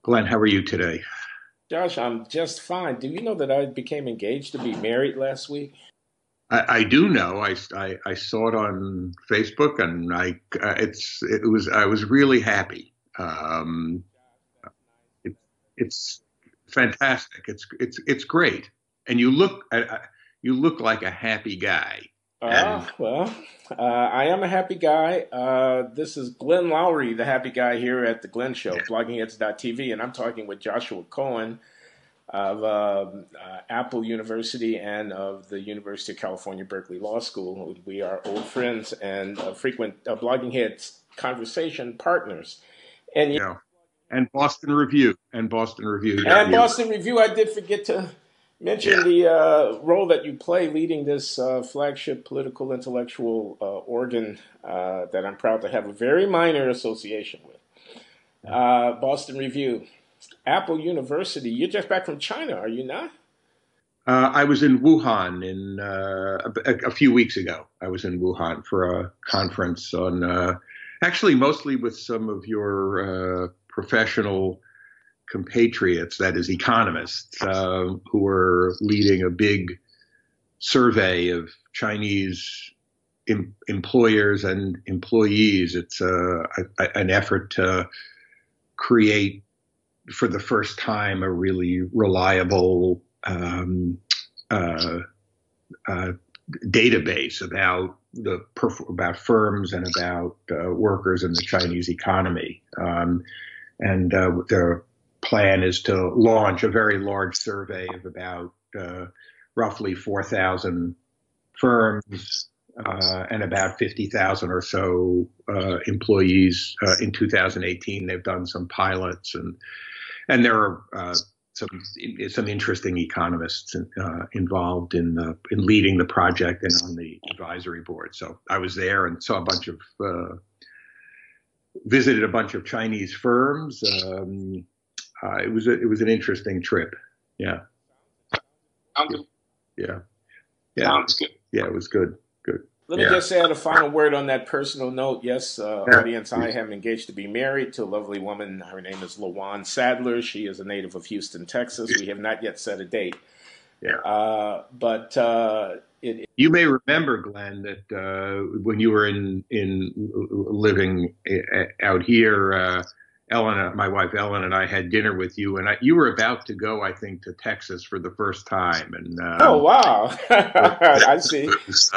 Glenn, how are you today? Josh, I'm just fine. Do you know that I became engaged to be married last week? I do know. I saw it on Facebook, and I was really happy. It, it's fantastic. It's great, and you look like a happy guy. And Well, I am a happy guy. This is Glenn Loury, the happy guy here at the Glenn Show, bloggingheads.tv, and I'm talking with Joshua Cohen of Apple University and of the University of California, Berkeley Law School. We are old friends and frequent Blogging Heads conversation partners. And yeah, and Boston Review And You, Boston Review, I did forget to mention yeah, the role that you play leading this flagship political intellectual organ that I'm proud to have a very minor association with. Boston Review. Apple University. You're just back from China, are you not? I was in Wuhan a few weeks ago. I was in Wuhan for a conference on actually mostly with some of your professional compatriots, that is, economists, who were leading a big survey of Chinese employers and employees. It's an effort to create, for the first time, a really reliable uh, uh, database about firms and about workers in the Chinese economy. And their plan is to launch a very large survey of about roughly 4,000 firms and about 50,000 or so employees in 2018. They've done some pilots, and there are some interesting economists involved in leading the project and on the advisory board. So I was there and saw a bunch of visited a bunch of Chinese firms. It was an interesting trip. Yeah, Sounds yeah, yeah, good. yeah. It was good. Good. Let me Yeah, just add a final word on that personal note. Yes, yeah, audience, I am engaged to be married to a lovely woman. Her name is LaJuan Sadler. She is a native of Houston, Texas. We have not yet set a date. yeah. But You may remember, Glenn, that when you were in living out here, Ellen, my wife Ellen, and I had dinner with you, and you were about to go, I think, to Texas for the first time, and Oh, wow. I see. it was,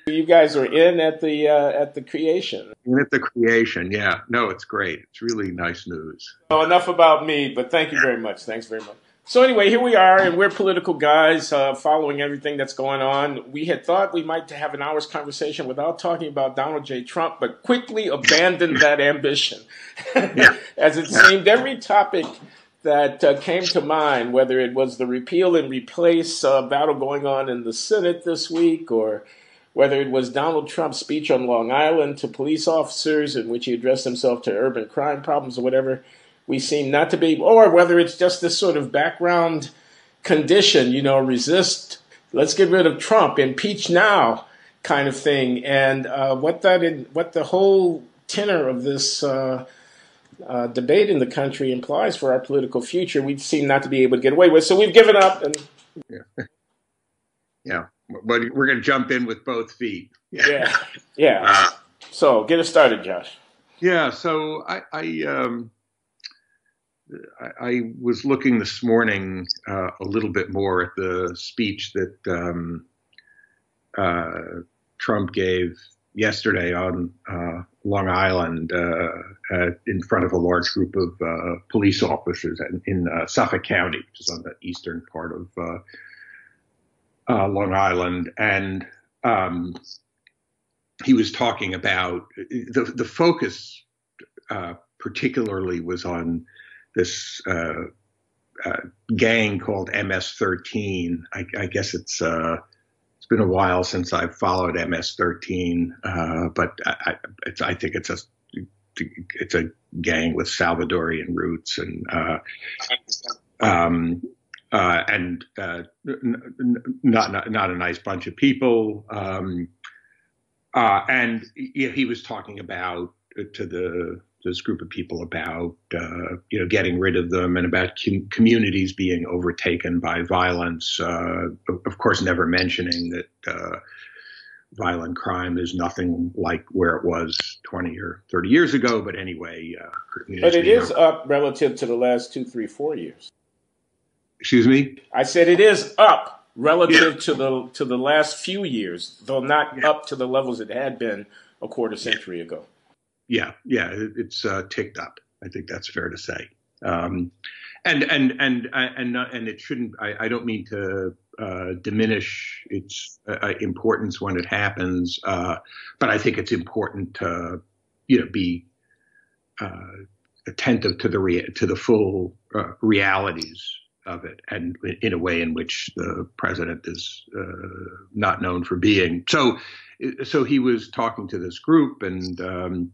You guys were in at the creation. at the creation. Yeah, no, it's great. It's really nice news. Oh, enough about me, but thank you very much. Thanks very much. So anyway, here we are, and we're political guys following everything that's going on. We had thought we might have an hour's conversation without talking about Donald J. Trump, but quickly abandoned that ambition. Yeah, As it yeah, seemed, every topic that came to mind, whether it was the repeal and replace battle going on in the Senate this week, or whether it was Donald Trump's speech on Long Island to police officers in which he addressed himself to urban crime problems or whatever, we seem not to be, or whether it's just this sort of background condition, resist, let's get rid of Trump, impeach now kind of thing. And what the whole tenor of this debate in the country implies for our political future, we seem not to be able to get away with. So we've given up. And yeah, yeah. But we're going to jump in with both feet. Yeah, yeah, yeah. So get us started, Josh. yeah. So I was looking this morning a little bit more at the speech that Trump gave yesterday on Long Island in front of a large group of police officers in Suffolk County, which is on the eastern part of Long Island. And he was talking about the focus particularly was on this gang called MS-13. I guess it's been a while since I've followed MS-13, but I think it's a gang with Salvadorian roots and not a nice bunch of people. And he was talking about to this group of people about, getting rid of them and about communities being overtaken by violence. Of course, never mentioning that violent crime is nothing like where it was 20 or 30 years ago. But anyway, but it is up relative to the last 2, 3, 4 years. Excuse me? I said it is up relative to the last few years, though not up to the levels it had been a quarter century ago. Yeah, it's ticked up. I think that's fair to say. And it shouldn't. I don't mean to diminish its importance when it happens, but I think it's important to be attentive to the full realities of it, and in a way in which the president is not known for being. So he was talking to this group, and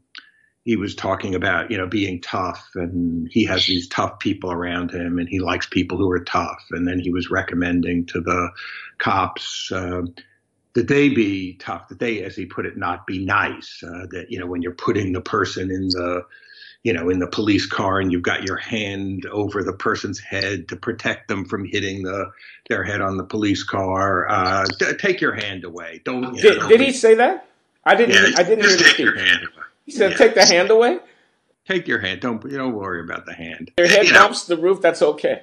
he was talking about, being tough, and he has these tough people around him, and he likes people who are tough. And then he was recommending to the cops that they be tough, that they, as he put it, not be nice. That, when you're putting the person in the police car and you've got your hand over the person's head to protect them from hitting their head on the police car, take your hand away. Did he say that? I didn't hear him speak. Your hand away. He said, "Take the hand away." Take your hand. Don't worry about the hand. Your head bumps the roof. That's okay.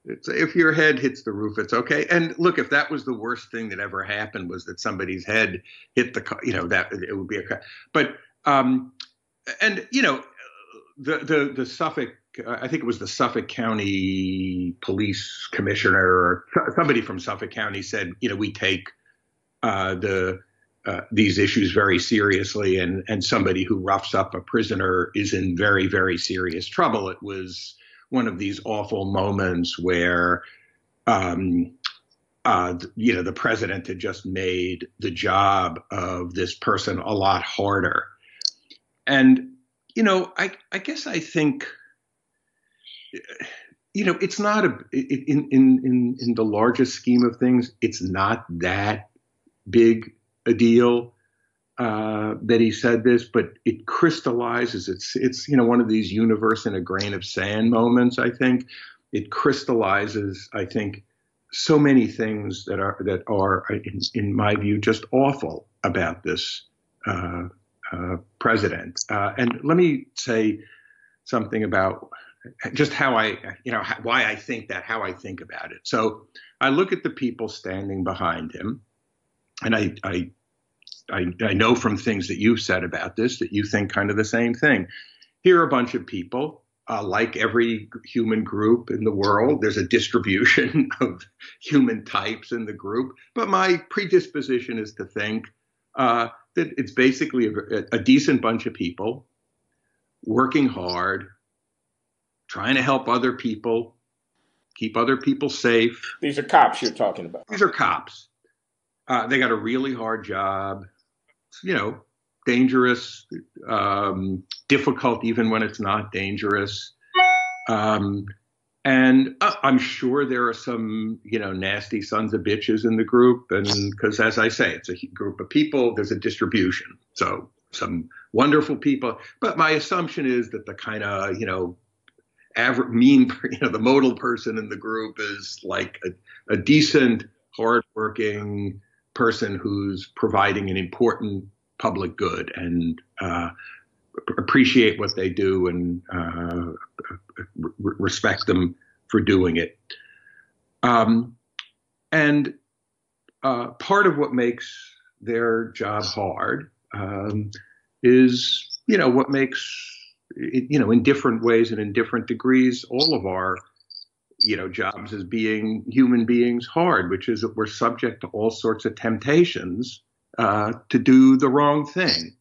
If your head hits the roof, it's okay. And look, if that was the worst thing that ever happened, was that somebody's head hit the car, that it would be okay. But the Suffolk, I think it was the Suffolk County Police Commissioner or somebody from Suffolk County said, we take these issues very seriously, and somebody who roughs up a prisoner is in very, very serious trouble. It was one of these awful moments where, the president had just made the job of this person a lot harder. And, I guess I think, it's not in the largest scheme of things, it's not that big a deal that he said this, but it crystallizes. It's one of these universe in a grain of sand moments. I think it crystallizes, I think, so many things that are in my view just awful about this president. And let me say something about just how why I think that, how I think about it. So I look at the people standing behind him, and I know from things that you've said about this that you think kind of the same thing. Here are a bunch of people, like every human group in the world. There's a distribution of human types in the group, but my predisposition is to think that it's basically a decent bunch of people working hard, trying to help other people, keep other people safe. These are cops you're talking about. These are cops. They got a really hard job, dangerous, difficult even when it's not dangerous. And I'm sure there are some, nasty sons of bitches in the group. And because, as I say, it's a group of people, there's a distribution. So some wonderful people. But my assumption is that the kind of, average, the modal person in the group is like a decent, hardworking person who's providing an important public good and appreciate what they do and respect them for doing it. And part of what makes their job hard is, what makes, in different ways and in different degrees, all of our jobs as being human beings hard, which is that we're subject to all sorts of temptations to do the wrong thing.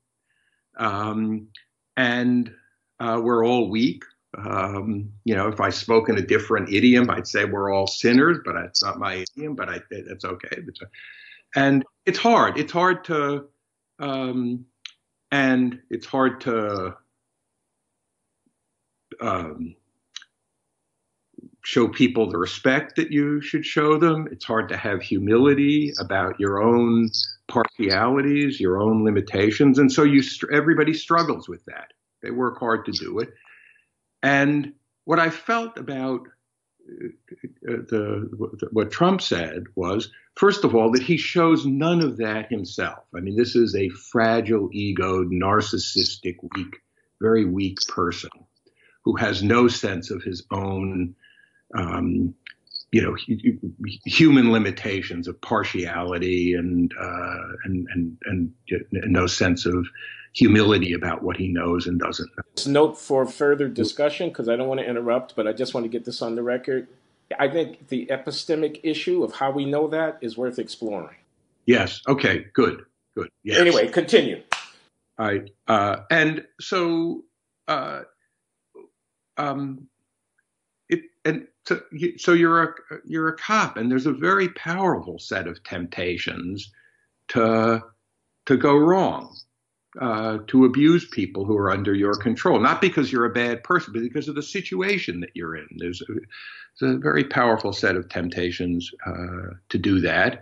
And we're all weak. If I spoke in a different idiom, I'd say we're all sinners, but that's not my idiom, but that's okay. And it's hard. It's hard to, show people the respect that you should show them. It's hard to have humility about your own partialities, your own limitations. And so everybody struggles with that. They work hard to do it. And what I felt about what Trump said was, first of all, that he shows none of that himself. I mean, this is a fragile, egoed, narcissistic, very weak person who has no sense of his own, human limitations of partiality and no sense of humility about what he knows and doesn't know. Note for further discussion, because I don't want to interrupt, but I just want to get this on the record. I think the epistemic issue of how we know that is worth exploring. Yes. Okay. Good. Yes. Anyway, continue. All right. And so, so you're a cop, and there's a very powerful set of temptations to go wrong. To abuse people who are under your control, not because you're a bad person, but because of the situation that you're in. There's a very powerful set of temptations to do that,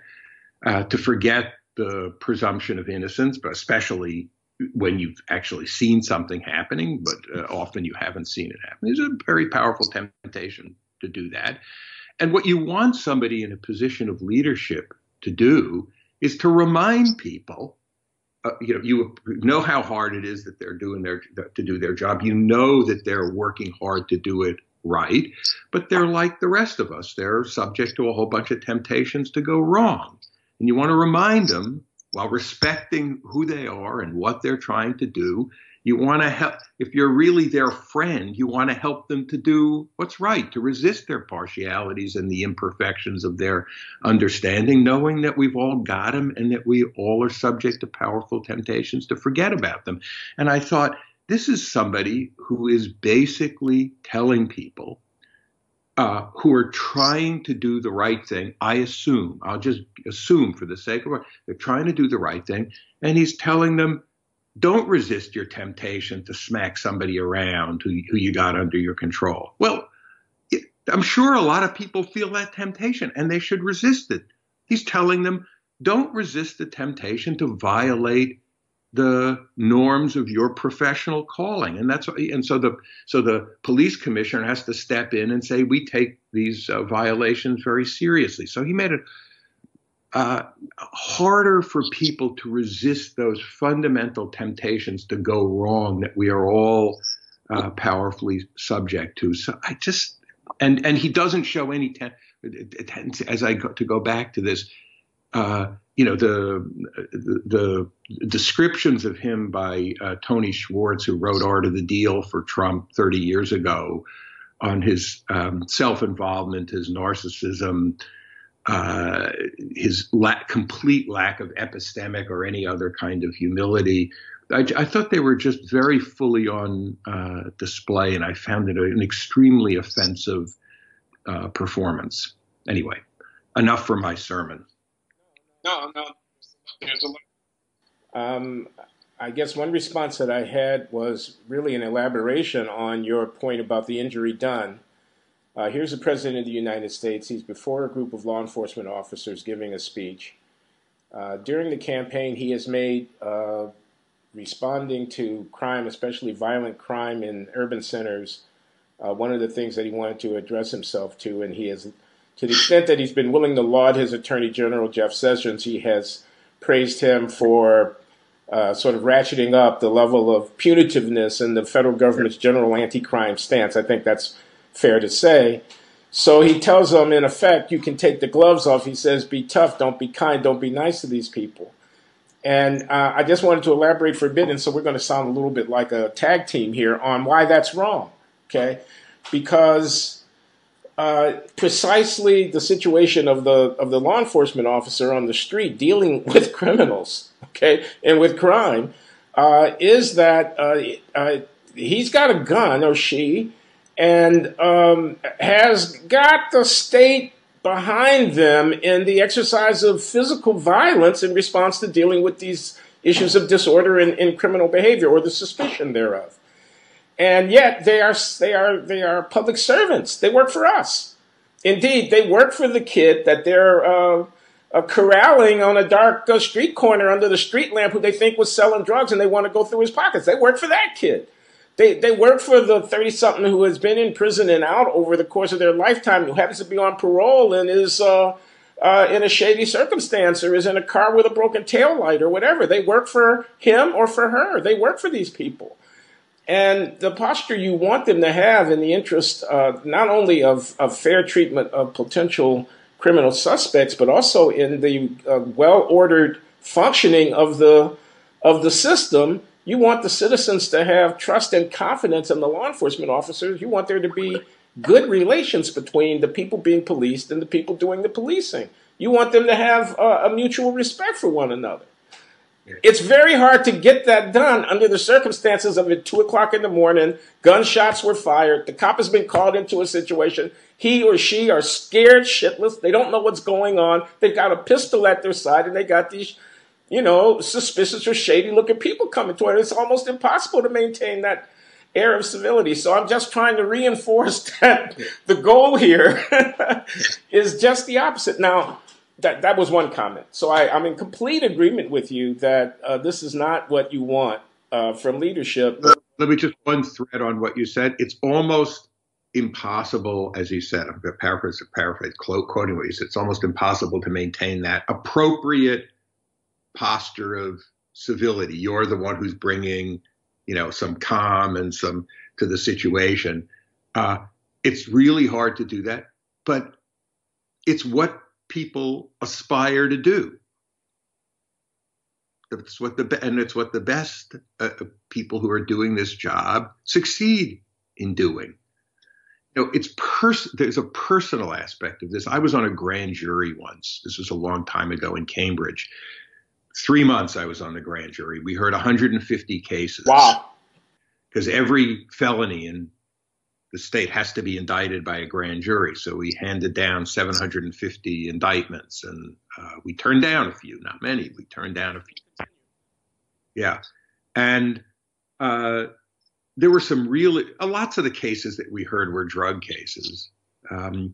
to forget the presumption of innocence, but especially when you've actually seen something happening, but often you haven't seen it happen. There's a very powerful temptation to do that. And what you want somebody in a position of leadership to do is to remind people. You know how hard it is that they're to do their job. You know that they're working hard to do it right, but they're like the rest of us. They're subject to a whole bunch of temptations to go wrong. And you want to remind them, while respecting who they are and what they're trying to do, you want to help. If you're really their friend, you want to help them to do what's right, to resist their partialities and the imperfections of their understanding, knowing that we've all got them and that we all are subject to powerful temptations to forget about them. And I thought, this is somebody who is basically telling people who are trying to do the right thing. I'll just assume for the sake of it, they're trying to do the right thing. And he's telling them, don't resist your temptation to smack somebody around who you got under your control. Well, I'm sure a lot of people feel that temptation, and they should resist it. He's telling them, don't resist the temptation to violate the norms of your professional calling. And so the police commissioner has to step in and say, we take these violations very seriously. So he made it harder for people to resist those fundamental temptations to go wrong that we are all powerfully subject to. So I just, and he doesn't show any, as I go back to this, the descriptions of him by Tony Schwartz, who wrote Art of the Deal for Trump 30 years ago, on his self-involvement, his narcissism, his complete lack of epistemic or any other kind of humility. I thought they were just very fully on display, and I found it an extremely offensive performance. Anyway, enough for my sermon. No. I guess one response that I had was really an elaboration on your point about the injury done. Here's the President of the United States. He's before a group of law enforcement officers giving a speech. During the campaign, he has made responding to crime, especially violent crime in urban centers, one of the things that he wanted to address himself to. And he has, to the extent that he's been willing to laud his Attorney General, Jeff Sessions, he has praised him for sort of ratcheting up the level of punitiveness in the federal government's general anti-crime stance. I think that's fair to say. So he tells them, in effect, you can take the gloves off. He says, be tough, don't be kind, don't be nice to these people. And I just wanted to elaborate for a bit, and so we're going to sound a little bit like a tag team here on why that's wrong, okay? Because precisely the situation of the law enforcement officer on the street dealing with criminals, okay, and with crime, is that he's got a gun, or she, and has got the state behind them in the exercise of physical violence in response to dealing with these issues of disorder in criminal behavior, or the suspicion thereof. And yet they are public servants. They work for us. Indeed, they work for the kid that they're corralling on a dark street corner under the street lamp, who they think was selling drugs, and they want to go through his pockets. They work for that kid. They work for the 30-something who has been in prison and out over the course of their lifetime, who happens to be on parole and is in a shady circumstance or is in a car with a broken taillight or whatever. They work for him or for her. They work for these people. And the posture you want them to have in the interest not only of fair treatment of potential criminal suspects, but also in the well-ordered functioning of the system. You want the citizens to have trust and confidence in the law enforcement officers. You want there to be good relations between the people being policed and the people doing the policing. You want them to have a mutual respect for one another. It's very hard to get that done under the circumstances of at 2 o'clock in the morning, gunshots were fired, the cop has been called into a situation, he or she are scared shitless, they don't know what's going on, they've got a pistol at their side, and they got these, suspicious or shady-looking people coming to it. It's almost impossible to maintain that air of civility. So I'm just trying to reinforce that the goal here is just the opposite. Now, that was one comment. So I'm in complete agreement with you that this is not what you want from leadership. Let me just one thread on what you said. It's almost impossible, as you said, I'm going to paraphrase, quoting what you said, it's almost impossible to maintain that appropriate posture of civility. You're the one who's bringing, some calm and some to the situation. It's really hard to do that, but it's what people aspire to do. It's what the best people who are doing this job succeed in doing. There's a personal aspect of this. I was on a grand jury once. This was a long time ago in Cambridge. 3 months I was on the grand jury. We heard 150 cases. Wow. Because every felony in the state has to be indicted by a grand jury. So we handed down 750 indictments, and we turned down a few, not many. We turned down a few. Yeah. And there were some lots of the cases that we heard were drug cases. And,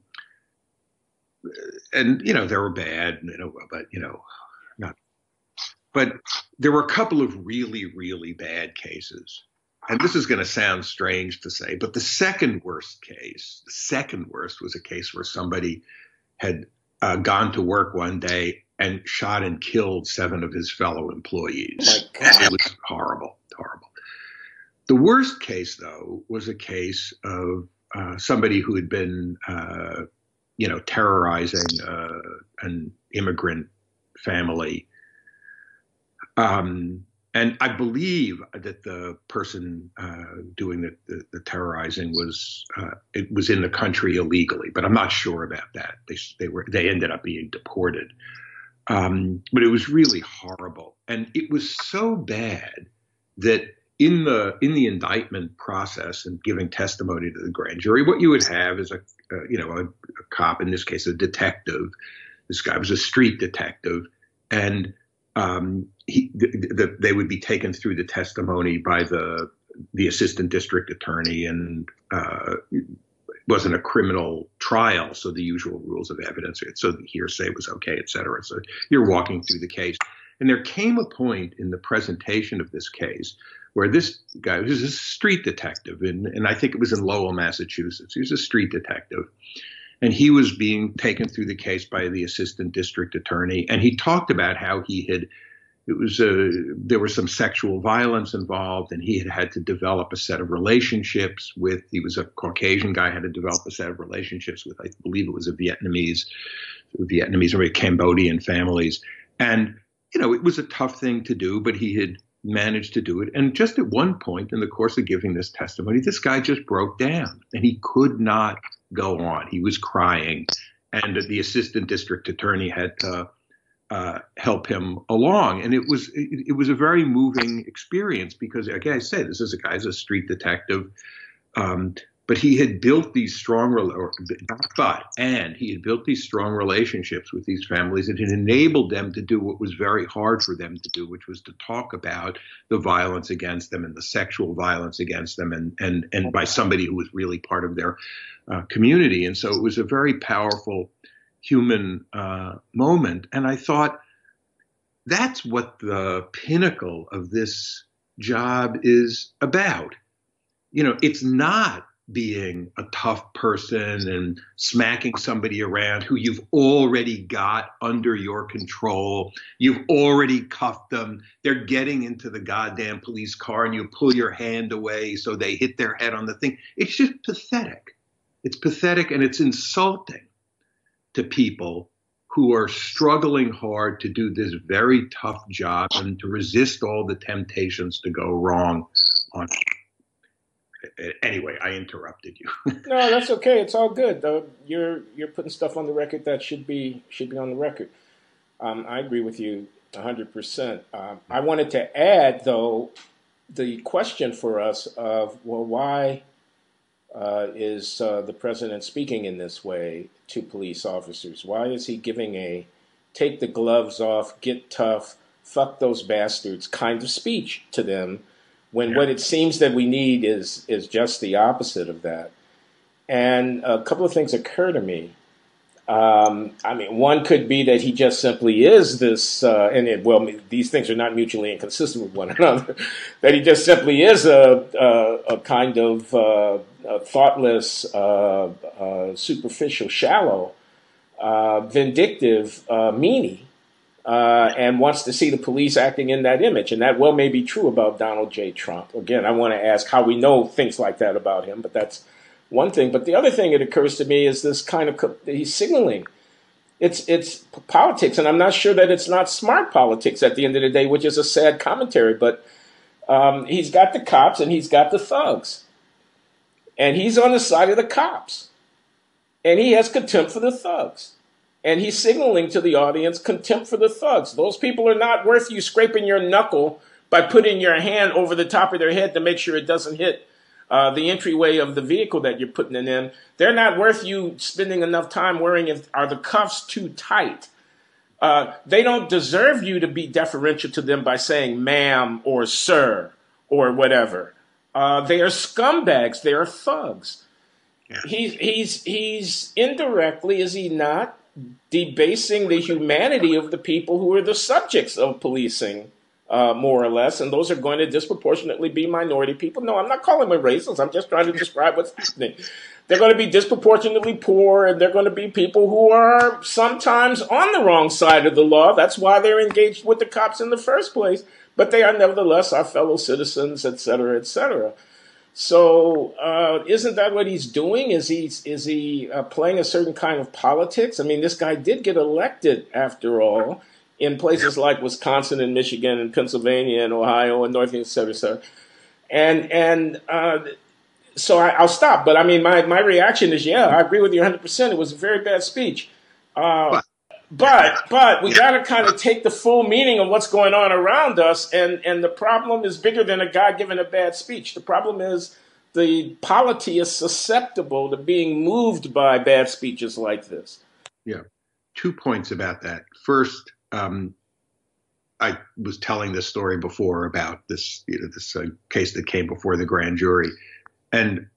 they were bad, but, not. But there were a couple of really, really bad cases. And this is going to sound strange to say, but the second worst was a case where somebody had gone to work one day and shot and killed 7 of his fellow employees. Oh my God. It was horrible. The worst case, though, was a case of somebody who had been, terrorizing an immigrant family. And I believe that the person doing the terrorizing was in the country illegally, but I'm not sure about that. They ended up being deported, but it was really horrible, and it was so bad that in the indictment process and giving testimony to the grand jury, what you would have is a cop, in this case a detective. This guy was a street detective, and they would be taken through the testimony by the assistant district attorney, and it wasn't a criminal trial, so the usual rules of evidence, so the hearsay was okay, et cetera. So you're walking through the case. And there came a point in the presentation of this case where this guy was a street detective, and I think it was in Lowell, Massachusetts. He was a street detective. And he was being taken through the case by the assistant district attorney. And he talked about how there was some sexual violence involved, and he had to develop a set of relationships he was a Caucasian guy, had to develop a set of relationships with, I believe it was Vietnamese or Cambodian families. And, it was a tough thing to do, but he had managed to do it. And just at one point in the course of giving this testimony, this guy just broke down and he could not go on. He was crying, and the assistant district attorney had to help him along. And it was a very moving experience because, like I said, this is a guy's a street detective, but he had built these strong relationships with these families that had enabled them to do what was very hard for them to do, which was to talk about the violence against them and the sexual violence against them, and by somebody who was really part of their community. And so it was a very powerful human moment. And I thought, that's what the pinnacle of this job is about. it's not being a tough person and smacking somebody around who you've already got under your control. You've already cuffed them. They're getting into the goddamn police car and you pull your hand away so they hit their head on the thing. It's just pathetic. It's pathetic, and it's insulting to people who are struggling hard to do this very tough job and to resist all the temptations to go wrong on Anyway, I interrupted you. No, that's okay. It's all good. You're putting stuff on the record that should be on the record. I agree with you 100%. I wanted to add, though, the question for us of, well, why is the president speaking in this way to police officers? Why is he giving a take the gloves off, get tough, fuck those bastards kind of speech to them, when what it seems that we need is just the opposite of that? And a couple of things occur to me. One could be that he just simply is this, these things are not mutually inconsistent with one another, that he just simply is a kind of thoughtless, superficial, shallow, vindictive meanie, and wants to see the police acting in that image. And that well may be true about Donald J. Trump. Again, I want to ask how we know things like that about him, but that's one thing. But the other thing that occurs to me is this kind of, he's signaling. It's politics, and I'm not sure that it's not smart politics at the end of the day, which is a sad commentary. But he's got the cops and he's got the thugs. And he's on the side of the cops. And he has contempt for the thugs. And he's signaling to the audience contempt for the thugs. Those people are not worth you scraping your knuckle by putting your hand over the top of their head to make sure it doesn't hit the entryway of the vehicle that you're putting it in. They're not worth you spending enough time worrying are the cuffs too tight. They don't deserve you to be deferential to them by saying ma'am or sir or whatever. They are scumbags. They are thugs. Yeah. He's indirectly, is he not, debasing the humanity of the people who are the subjects of policing, more or less, and those are going to disproportionately be minority people. No, I'm not calling them racist. I'm just trying to describe what's happening. They're going to be disproportionately poor, and they're going to be people who are sometimes on the wrong side of the law. That's why they're engaged with the cops in the first place. But they are nevertheless our fellow citizens, et cetera, et cetera. So isn't that what he's doing? Is he playing a certain kind of politics? I mean, this guy did get elected, after all, in places like Wisconsin and Michigan and Pennsylvania and Ohio and North, et cetera, et cetera. And so I'll stop. But I mean, my reaction is, yeah, I agree with you 100%. It was a very bad speech. But we got to kind of take the full meaning of what's going on around us. And the problem is bigger than a guy giving a bad speech. The problem is the polity is susceptible to being moved by bad speeches like this. Yeah. 2 points about that. First, I was telling this story before about this case that came before the grand jury. And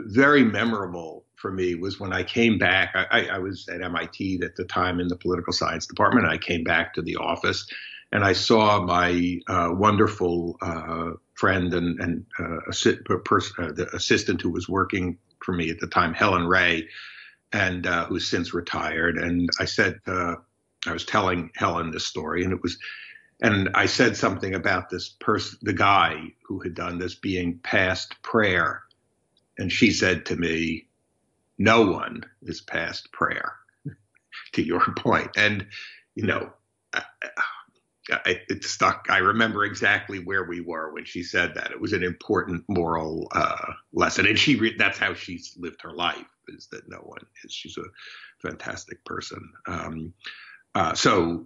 very memorable for me was when I came back. I was at MIT at the time in the political science department. And I came back to the office and I saw my wonderful friend and the assistant who was working for me at the time, Helen Ray, and who's since retired. And I said, I was telling Helen this story, and I said something about this person, the guy who had done this, being past prayer. And she said to me, no one is past prayer, to your point. And, it stuck. I remember exactly where we were when she said that. It was an important moral lesson. And that's how she's lived her life, is that no one is. She's a fantastic person. So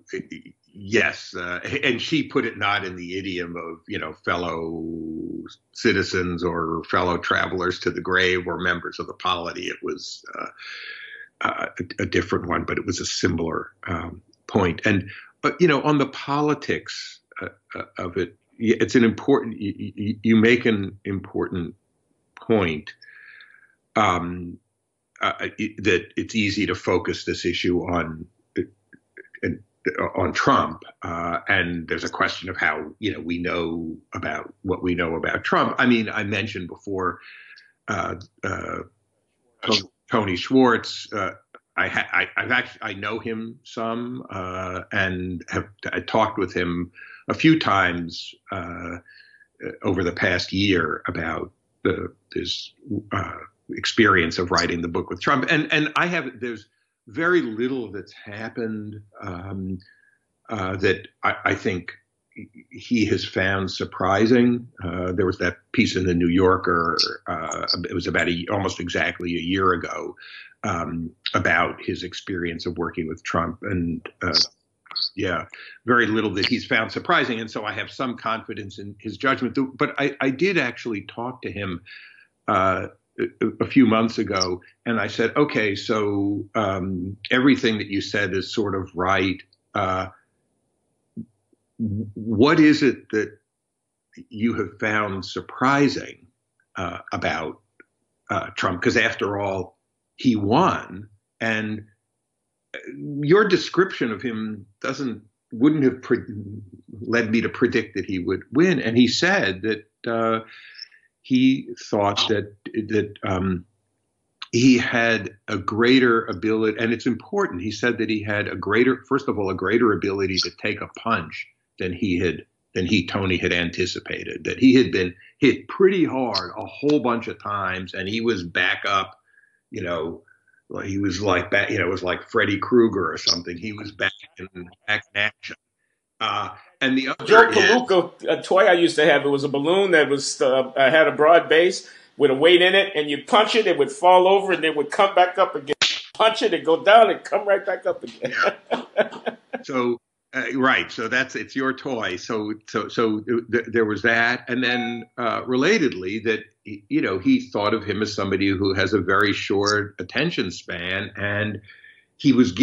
yes, and she put it not in the idiom of, fellow citizens or fellow travelers to the grave or members of the polity. It was a different one, but it was a similar point. And, on the politics of it, it's an important, you make an important point that it's easy to focus this issue on on Trump, and there's a question of how we know about what we know about Trump. I mean, I mentioned before Tony Schwartz. I know him some and have talked with him a few times over the past year about his experience of writing the book with Trump. And there's very little that's happened that I think he has found surprising. There was that piece in the New Yorker. It was about almost exactly a year ago about his experience of working with Trump, and very little that he's found surprising. And so I have some confidence in his judgment. But I did actually talk to him a few months ago, and I said, okay, so everything that you said is sort of right. What is it that you have found surprising about Trump? Because after all, he won, and your description of him wouldn't have led me to predict that he would win. And he said that he thought that he had a greater ability, and it's important. He said that he had first of all, a greater ability to take a punch than Tony had anticipated. That he had been hit pretty hard a whole bunch of times, and he was back up. He was like back. It was like Freddy Krueger or something. He was back in action. And the other Joe Palooka, a toy I used to have, it was a balloon that was had a broad base with a weight in it, and you'd punch it, it would fall over, and it would come back up again. Punch it, and go down, and come right back up again. Yeah. So right, so it's your toy. So there was that, and then relatedly, that he thought of him as somebody who has a very short attention span, and he was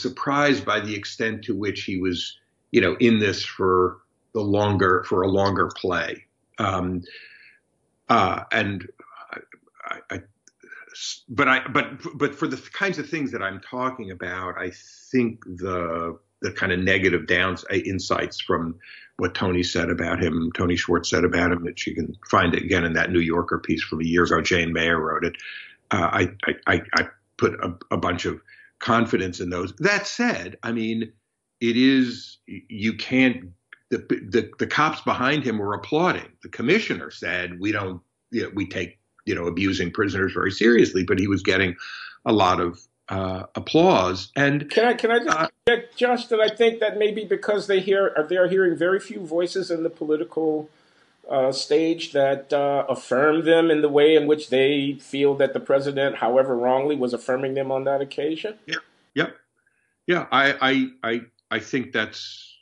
surprised by the extent to which he was in this for a longer play. But for the kinds of things that I'm talking about, I think the kind of negative insights from what Tony Schwartz said about him, that you can find it again in that New Yorker piece from a year ago. Jane Mayer wrote it. I put a bunch of confidence in those. That said, I mean, you can't. The cops behind him were applauding. The commissioner said, we take abusing prisoners very seriously, but he was getting a lot of applause. And can I just get, Josh, that I think that maybe because they are hearing very few voices in the political stage that affirm them in the way in which they feel that the president, however wrongly, was affirming them on that occasion. Yeah. I think that's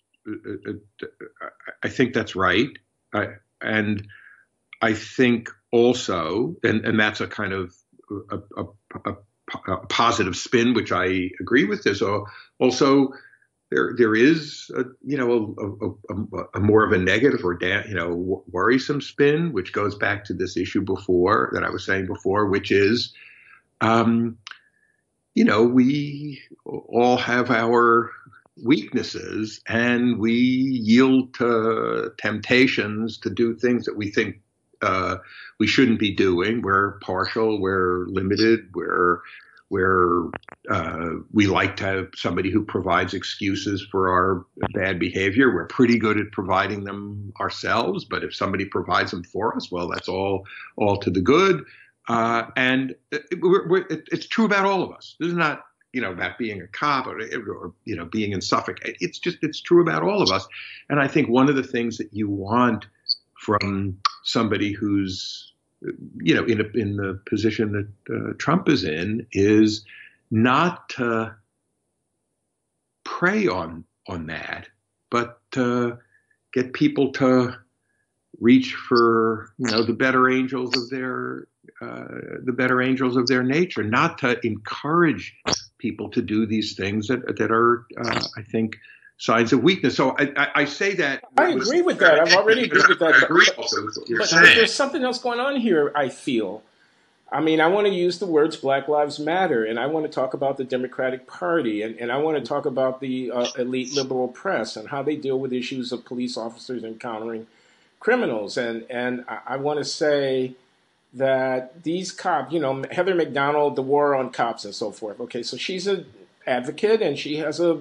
right. And I think also, and that's a kind of a positive spin, which I agree with. There's also there is a more of a negative or worrisome spin, which goes back to this issue that I was saying before, which is we all have our weaknesses, and we yield to temptations to do things that we think we shouldn't be doing. We're partial, we're limited, we like to have somebody who provides excuses for our bad behavior. We're pretty good at providing them ourselves, but if somebody provides them for us, well, that's all to the good. And it's true about all of us. This is not about being a cop or being in Suffolk. It's true about all of us. And I think one of the things that you want from somebody who's in the position that Trump is in is not to prey on that, but to get people to reach for the better angels of their nature, not to encourage people to do these things that are I think signs of weakness. So I say that. I agree with that. I've already agreed with that. But there's something else going on here, I feel. I mean, I want to use the words Black Lives Matter, and I want to talk about the Democratic Party, and I want to talk about the elite liberal press and how they deal with issues of police officers encountering criminals. And I want to say that these cops, Heather McDonald, the war on cops and so forth. Okay, so she's an advocate, and she has a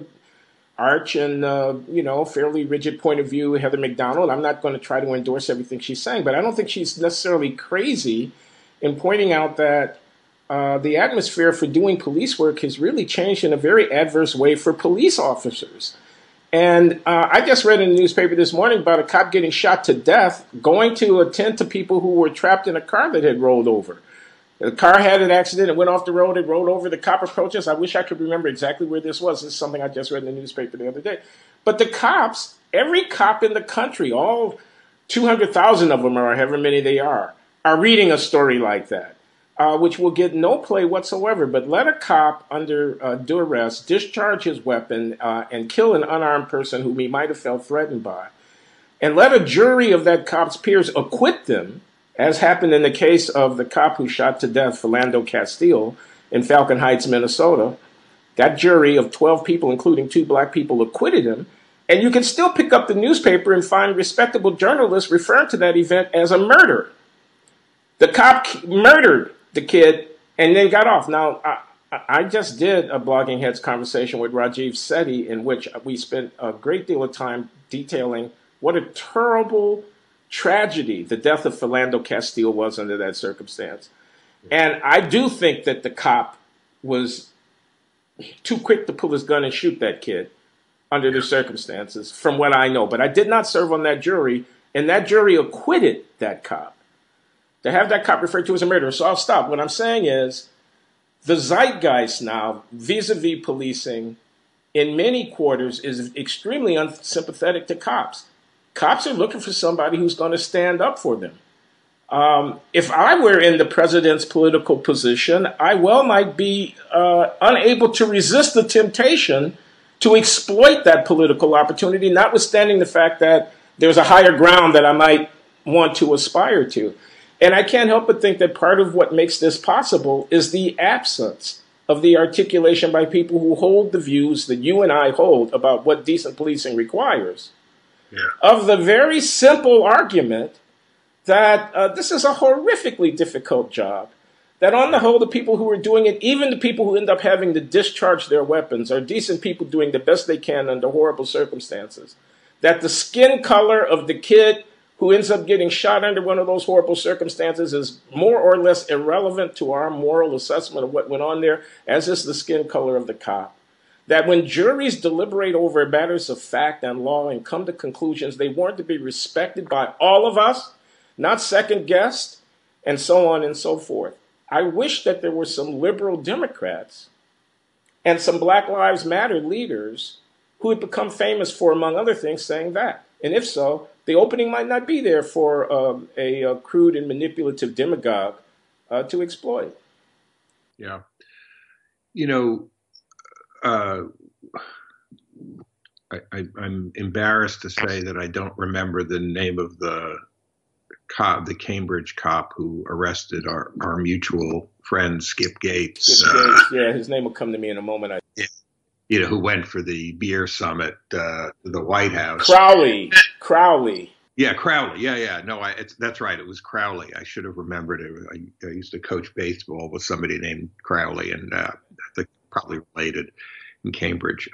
arch and, fairly rigid point of view, Heather McDonald. I'm not going to try to endorse everything she's saying, but I don't think she's necessarily crazy in pointing out that the atmosphere for doing police work has really changed in a very adverse way for police officers. And I just read in the newspaper this morning about a cop getting shot to death going to attend to people who were trapped in a car that had rolled over. The car had an accident. It went off the road. It rolled over. The cop approaches. I wish I could remember exactly where this was. This is something I just read in the newspaper the other day. But the cops, every cop in the country, all 200,000 of them or however many they are reading a story like that, which will get no play whatsoever. But let a cop under duress discharge his weapon and kill an unarmed person whom he might have felt threatened by. And let a jury of that cop's peers acquit them, as happened in the case of the cop who shot to death Philando Castile in Falcon Heights, Minnesota. That jury of 12 people, including 2 black people, acquitted him. And you can still pick up the newspaper and find respectable journalists referring to that event as a murder. The cop murdered the kid and then got off. Now, I just did a Blogging Heads conversation with Rajiv Sethi in which we spent a great deal of time detailing what a terrible tragedy the death of Philando Castile was under that circumstance. And I do think that the cop was too quick to pull his gun and shoot that kid under the circumstances, from what I know. But I did not serve on that jury, and that jury acquitted that cop. To have that cop referred to as a murderer. So I'll stop. What I'm saying is the zeitgeist now, vis-a-vis policing, in many quarters is extremely unsympathetic to cops. Cops are looking for somebody who's going to stand up for them. If I were in the president's political position, I well might be unable to resist the temptation to exploit that political opportunity, notwithstanding the fact that there's a higher ground that I might want to aspire to. And I can't help but think that part of what makes this possible is the absence of the articulation by people who hold the views that you and I hold about what decent policing requires. Yeah. Of the very simple argument that this is a horrifically difficult job, that on the whole, the people who are doing it, even the people who end up having to discharge their weapons, are decent people doing the best they can under horrible circumstances, that the skin color of the kid who ends up getting shot under one of those horrible circumstances is more or less irrelevant to our moral assessment of what went on there, as is the skin color of the cop. That when juries deliberate over matters of fact and law and come to conclusions, they want to be respected by all of us, not second-guessed, and so on and so forth. I wish that there were some liberal Democrats and some Black Lives Matter leaders who had become famous for, among other things, saying that. And if so, the opening might not be there for a crude and manipulative demagogue to exploit. Yeah. I'm embarrassed to say that I don't remember the name of the cop, the Cambridge cop who arrested our mutual friend Skip Gates. Skip Gates, yeah, his name will come to me in a moment. Who went for the beer summit to the White House. Crowley. Yeah, Crowley. Yeah. No, that's right. It was Crowley. I should have remembered it. I used to coach baseball with somebody named Crowley, and I think probably related in Cambridge.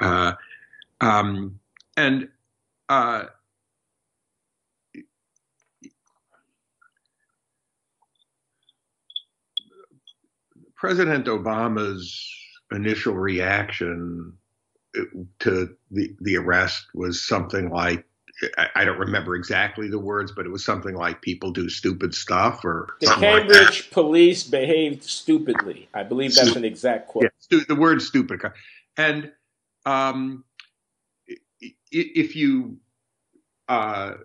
President Obama's initial reaction to the arrest was something like, I don't remember exactly the words, but it was something like "people do stupid stuff" or the Cambridge police behaved stupidly. I believe that's an exact quote. Yeah, the word "stupid," and if you I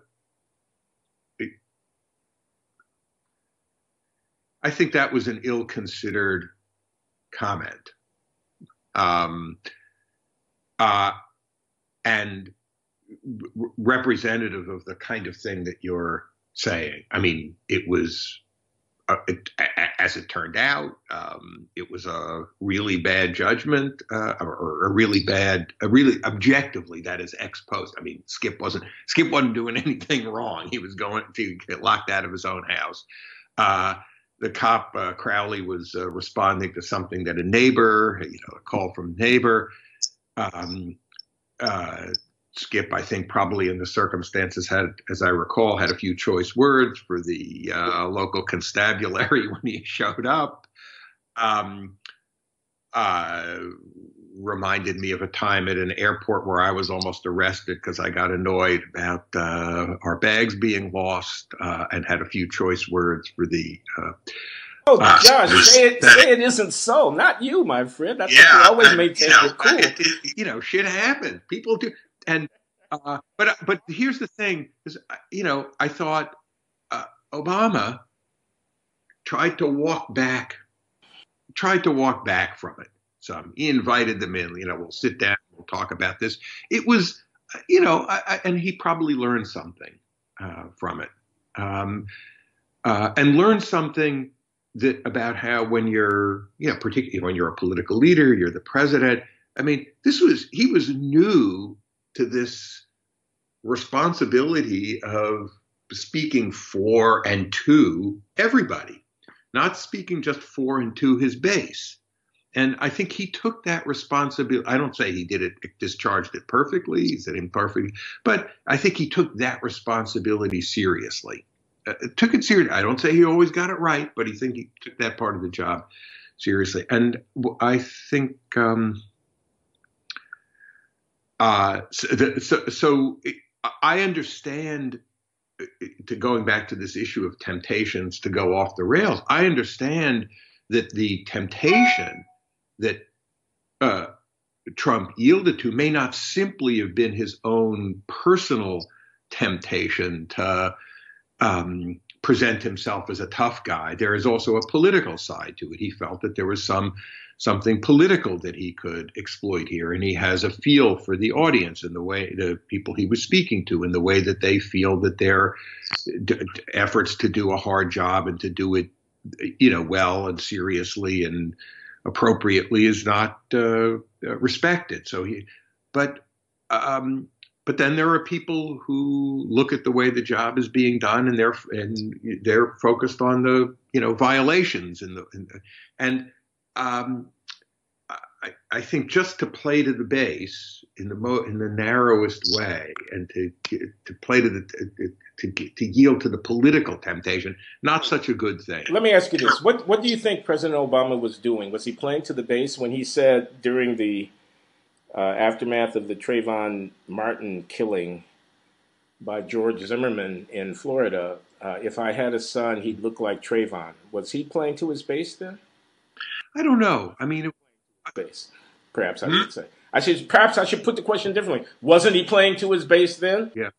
think that was an ill-considered comment, and representative of the kind of thing that you're saying. I mean, it was as it turned out, it was a really bad judgment, or a really objectively, that is ex post. I mean, Skip wasn't doing anything wrong. He was going to get locked out of his own house. The cop, Crowley, was responding to something that a neighbor, a call from a neighbor. Skip, I think, probably in the circumstances had, as I recall, had a few choice words for the local constabulary when he showed up. Reminded me of a time at an airport where I was almost arrested because I got annoyed about our bags being lost, and had a few choice words for the. Oh, Josh, say it isn't so. Not you, my friend. That's what you always maintain. You're cool. Shit happens. People do. And but here's the thing: is I thought Obama tried to walk back from it. Some he invited them in. We'll sit down. We'll talk about this. It was, and he probably learned something from it, and learned something about how when you're, particularly when you're a political leader, you're the president. I mean, he was new to this responsibility of speaking for and to everybody, not speaking just for and to his base. And I think he took that responsibility. I don't say he discharged it perfectly. He said imperfectly, but I think he took that responsibility seriously. Took it seriously. I don't say he always got it right, but he took that part of the job seriously. And I think, so I understand, going back to this issue of temptations to go off the rails, I understand that the temptation that Trump yielded to may not simply have been his own personal temptation to present himself as a tough guy. There is also a political side to it. He felt that there was something political that he could exploit here, and he has a feel for the audience and the people he was speaking to, and the way that they feel that their efforts to do a hard job and to do it, well and seriously and appropriately is not respected. So but then there are people who look at the way the job is being done, and they're focused on the violations and I think just to play to the base in the narrowest way, and to play to yield to the political temptation, not such a good thing. Let me ask you this: What do you think President Obama was doing? Was he playing to the base when he said during the aftermath of the Trayvon Martin killing by George Zimmerman in Florida, if I had a son, he'd look like Trayvon? Was he playing to his base then? I don't know. I mean, base. Perhaps I should say. Perhaps I should put the question differently. Wasn't he playing to his base then? Yeah.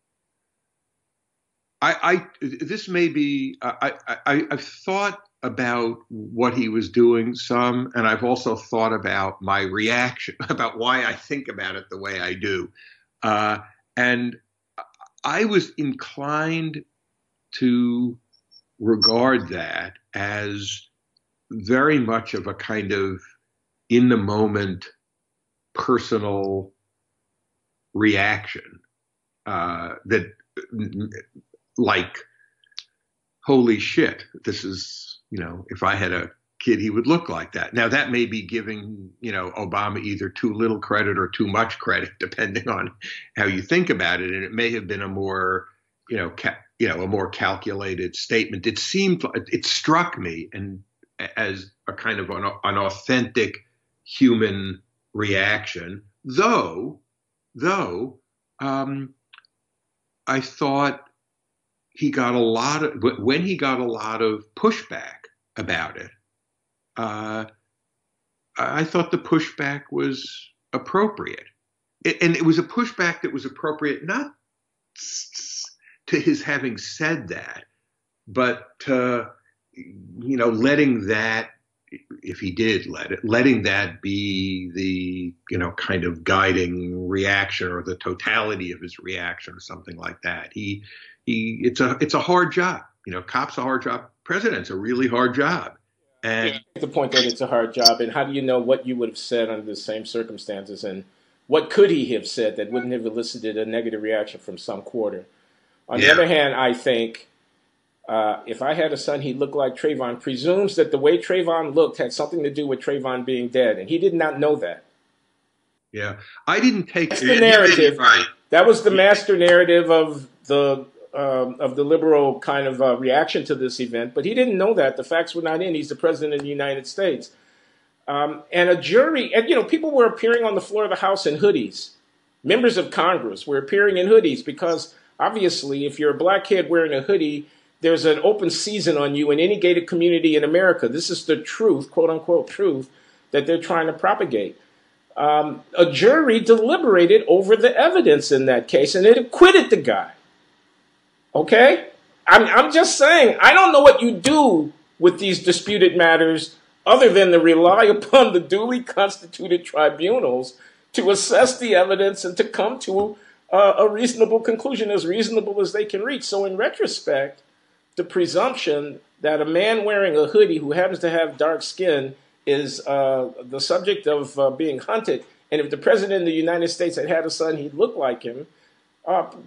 This may be. I've thought about what he was doing some, and I've also thought about my reaction, about why I think about it the way I do, and I was inclined to regard that as very much of a kind of in the moment personal reaction, that like, holy shit, this is, if I had a kid, he would look like that. Now that may be giving, Obama either too little credit or too much credit, depending on how you think about it. And it may have been a more, a more calculated statement. It struck me as a kind of an authentic human reaction, though I thought he got a lot of, when he got a lot of pushback about it, I thought the pushback was appropriate. And it was a pushback that was appropriate not to his having said that, but to, letting that, if he did letting that be the, kind of guiding reaction, or the totality of his reaction, or something like that. It's a hard job. Cops a hard job. President's a really hard job. And the point that it's a hard job, and how do you know what you would have said under the same circumstances, and what could he have said that wouldn't have elicited a negative reaction from some quarter? On the other hand, I think if I had a son, he'd look like Trayvon, presumes that the way Trayvon looked had something to do with Trayvon being dead, and he did not know that. Yeah, I didn't take That's the narrative. Right. That was the master narrative of the liberal kind of reaction to this event, but he didn't know that. The facts were not in. He's the president of the United States. And a jury, and people were appearing on the floor of the House in hoodies. Members of Congress were appearing in hoodies because obviously if you're a black kid wearing a hoodie, there's an open season on you in any gated community in America. This is the truth, quote unquote truth, that they're trying to propagate. A jury deliberated over the evidence in that case, and it acquitted the guy. Okay? I'm just saying, I don't know what you do with these disputed matters other than to rely upon the duly constituted tribunals to assess the evidence and to come to a reasonable conclusion, as reasonable as they can reach. So in retrospect, the presumption that a man wearing a hoodie who happens to have dark skin is the subject of being hunted, and if the president of the United States had had a son, he'd look like him,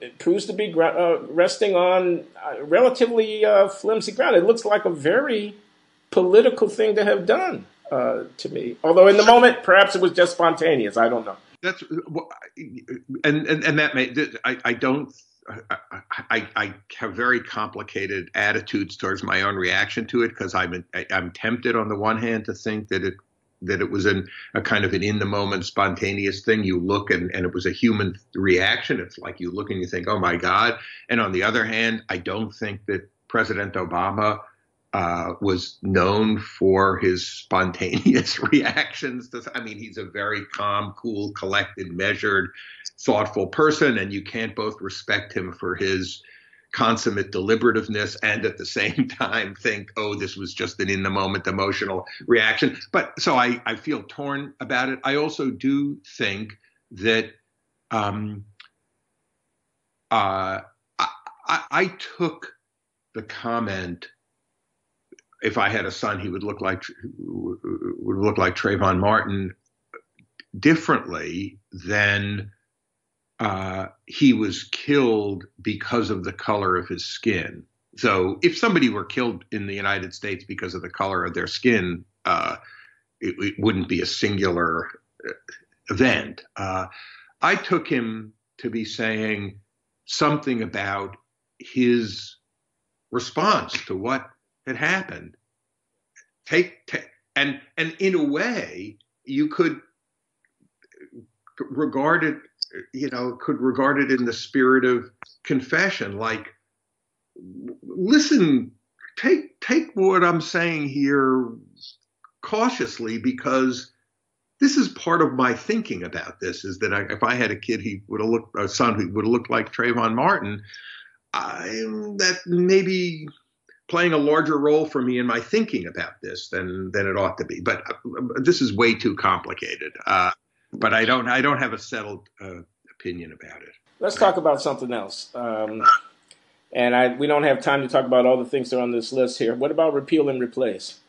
it proves to be resting on relatively flimsy ground. It looks like a very political thing to have done to me. Although in the moment, perhaps it was just spontaneous. I don't know. That's and that may I don't. I have very complicated attitudes towards my own reaction to it because I'm tempted on the one hand to think that it was a kind of an in the moment spontaneous thing. You look and it was a human reaction. It's like you look and you think, oh my God. And on the other hand, I don't think that President Obama was known for his spontaneous reactions. He's a very calm, cool, collected, measured, thoughtful person, and you can't both respect him for his consummate deliberativeness and at the same time think, oh, this was just an in-the-moment emotional reaction. But so I feel torn about it. I also do think that I took the comment, if I had a son, he would look like Trayvon Martin, differently than he was killed because of the color of his skin. So if somebody were killed in the United States because of the color of their skin, it wouldn't be a singular event. I took him to be saying something about his response to what had happened. And in a way, you could regard it, in the spirit of confession, like, listen, take what I'm saying here cautiously, because this is part of my thinking about this, is that if I had a kid, a son who would have looked like Trayvon Martin, that maybe playing a larger role for me in my thinking about this than it ought to be. But this is way too complicated. But I don't have a settled opinion about it. Let's talk about something else. We don't have time to talk about all the things that are on this list here. What about repeal and replace?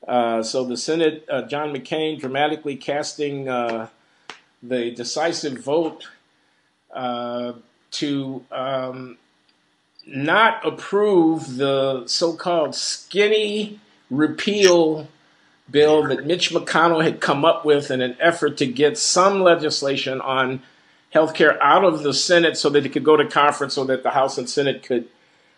So the Senate, John McCain dramatically casting the decisive vote to not approve the so-called skinny repeal bill that Mitch McConnell had come up with in an effort to get some legislation on health care out of the Senate so that it could go to conference, so that the House and Senate could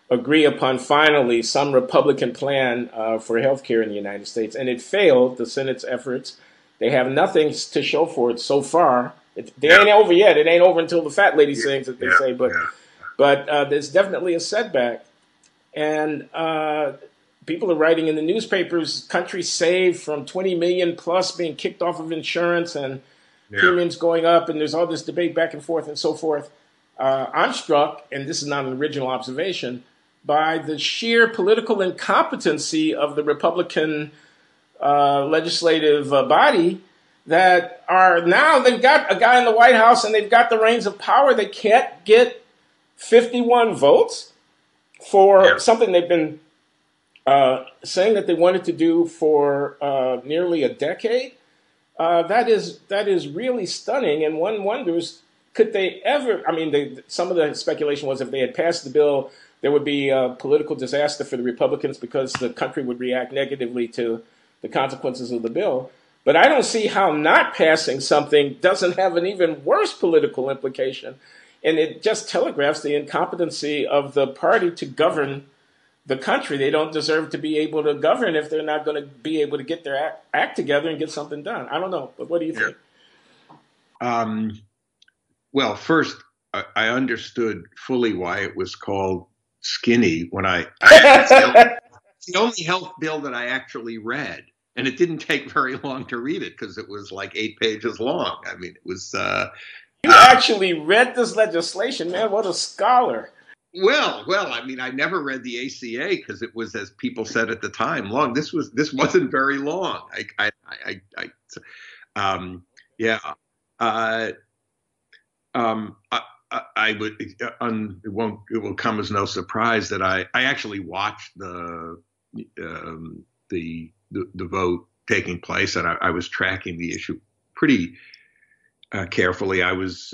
agree upon finally some Republican plan for health care in the United States. And it failed, the Senate's efforts. They have nothing to show for it so far. They ain't over yet. It ain't over until the fat lady sings, as they say. But there's definitely a setback. And people are writing in the newspapers, countries saved from 20 million plus being kicked off of insurance and premiums going up. And there's all this debate back and forth and so forth. I'm struck, and this is not an original observation, by the sheer political incompetency of the Republican legislative body, that are now, they've got a guy in the White House and they've got the reins of power. They can't get 51 votes. for something they've been saying that they wanted to do for nearly a decade. That is really stunning, and one wonders, could they ever? I mean, some of the speculation was if they had passed the bill, there would be a political disaster for the Republicans because the country would react negatively to the consequences of the bill. But I don't see how not passing something doesn't have an even worse political implication, and it just telegraphs the incompetency of the party to govern the country. They don't deserve to be able to govern if they're not going to be able to get their act together and get something done. I don't know, but what do you think? Well, first, I understood fully why it was called skinny when it's the only health bill that I actually read, and it didn't take very long to read it because it was like 8 pages long. I mean, it was. You actually read this legislation, man. What a scholar. Well, I mean, I never read the ACA because it was, as people said at the time, long. This wasn't very long. I would. It will come as no surprise that I actually watched the vote taking place, and I was tracking the issue pretty carefully. I was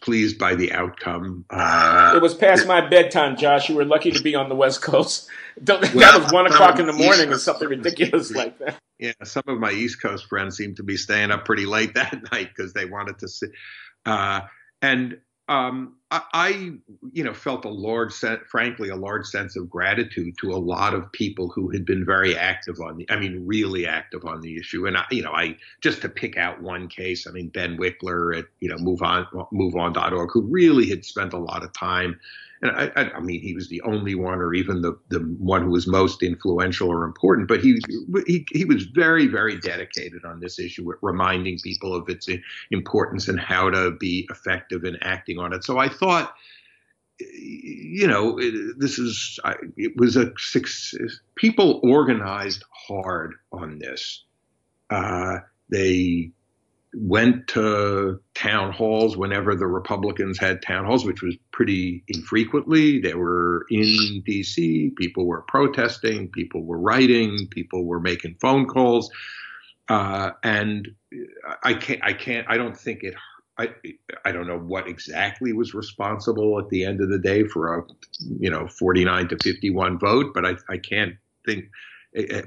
pleased by the outcome. It was past my bedtime, Josh. You were lucky to be on the West Coast. That was 1 o'clock in the morning or something ridiculous like that. Yeah, some of my East Coast friends seemed to be staying up pretty late that night because they wanted to see. I felt frankly, a large sense of gratitude to a lot of people who had been very active really active on the issue. And I just to pick out one case, Ben Wickler at MoveOn.org, who really had spent a lot of time. And I mean, he was the only one, or even the one who was most influential or important, but he was very, very dedicated on this issue, reminding people of its importance and how to be effective in acting on it. So I thought, it was a success. People organized hard on this. They went to town halls whenever the Republicans had town halls, which was pretty infrequently. They were in D.C. People were protesting. People were writing. People were making phone calls. And I don't know what exactly was responsible at the end of the day for a 49 to 51 vote, but I can't think.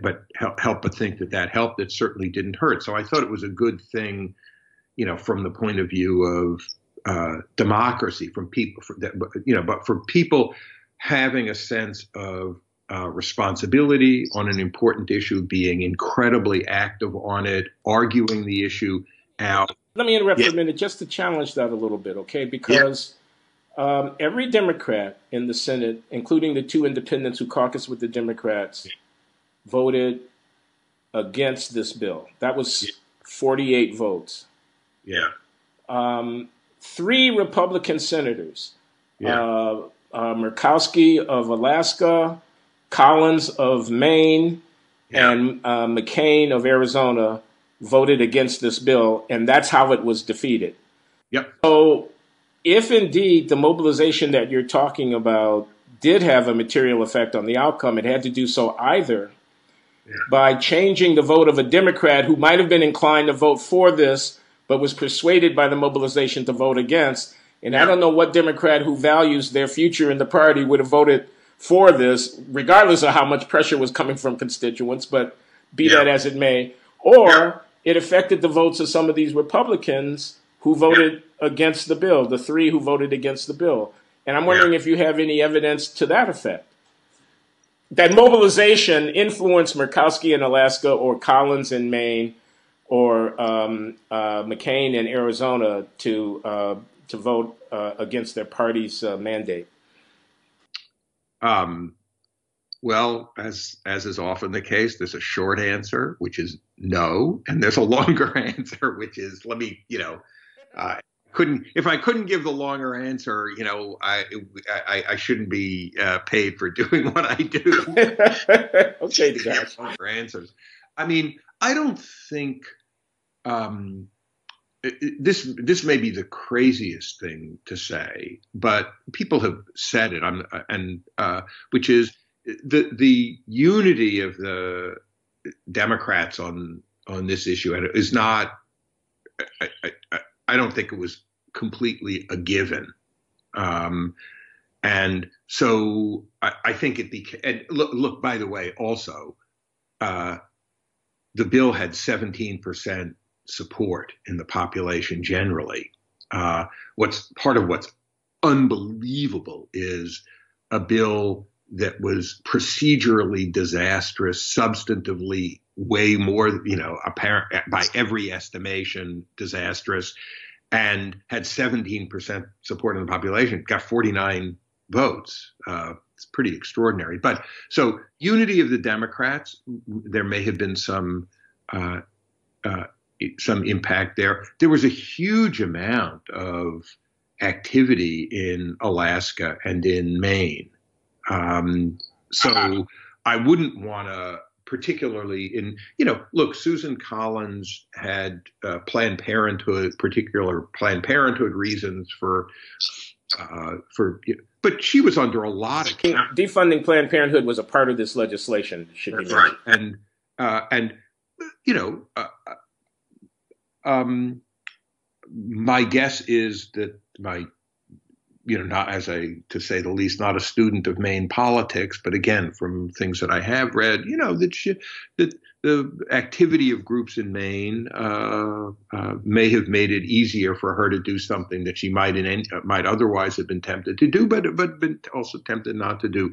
But help but think that helped. It certainly didn't hurt. So I thought it was a good thing, from the point of view of democracy, from people, but for people having a sense of responsibility on an important issue, being incredibly active on it, arguing the issue out. Let me interrupt for a minute just to challenge that a little bit, okay? Because every Democrat in the Senate, including the 2 independents who caucus with the Democrats, voted against this bill. That was 48 votes. Yeah. 3 Republican senators, Murkowski of Alaska, Collins of Maine, and McCain of Arizona voted against this bill, and that's how it was defeated. Yep. So if indeed the mobilization that you're talking about did have a material effect on the outcome, it had to do so either by changing the vote of a Democrat who might have been inclined to vote for this, but was persuaded by the mobilization to vote against. And I don't know what Democrat who values their future in the party would have voted for this, regardless of how much pressure was coming from constituents, but be that as it may. Or it affected the votes of some of these Republicans who voted against the bill, the 3 who voted against the bill. And I'm wondering if you have any evidence to that effect. That mobilization influenced Murkowski in Alaska or Collins in Maine or McCain in Arizona to vote against their party's mandate. Well, as is often the case, there's a short answer, which is no, and there's a longer answer, which is if I couldn't give the longer answer, I shouldn't be paid for doing what I do. Okay, guys. Longer answers. I mean, I don't think this may be the craziest thing to say, but people have said it. Which is the unity of the Democrats on this issue is not. I don't think it was completely a given, and so I think it became. And look, by the way, also, the bill had 17% support in the population generally. What's unbelievable is a bill that was procedurally disastrous, substantively way more, apparent by every estimation, disastrous, and had 17% support in the population, got 49 votes. It's pretty extraordinary. But so unity of the Democrats, there may have been some impact there. There was a huge amount of activity in Alaska and in Maine. So I wouldn't want to particularly look, Susan Collins had Planned Parenthood reasons but she was under a lot of defunding Planned Parenthood was a part of this legislation. Should be right, my guess is that not to say the least, not a student of Maine politics, but again, from things that I have read, that the activity of groups in Maine may have made it easier for her to do something that she might otherwise have been tempted to do, but been also tempted not to do.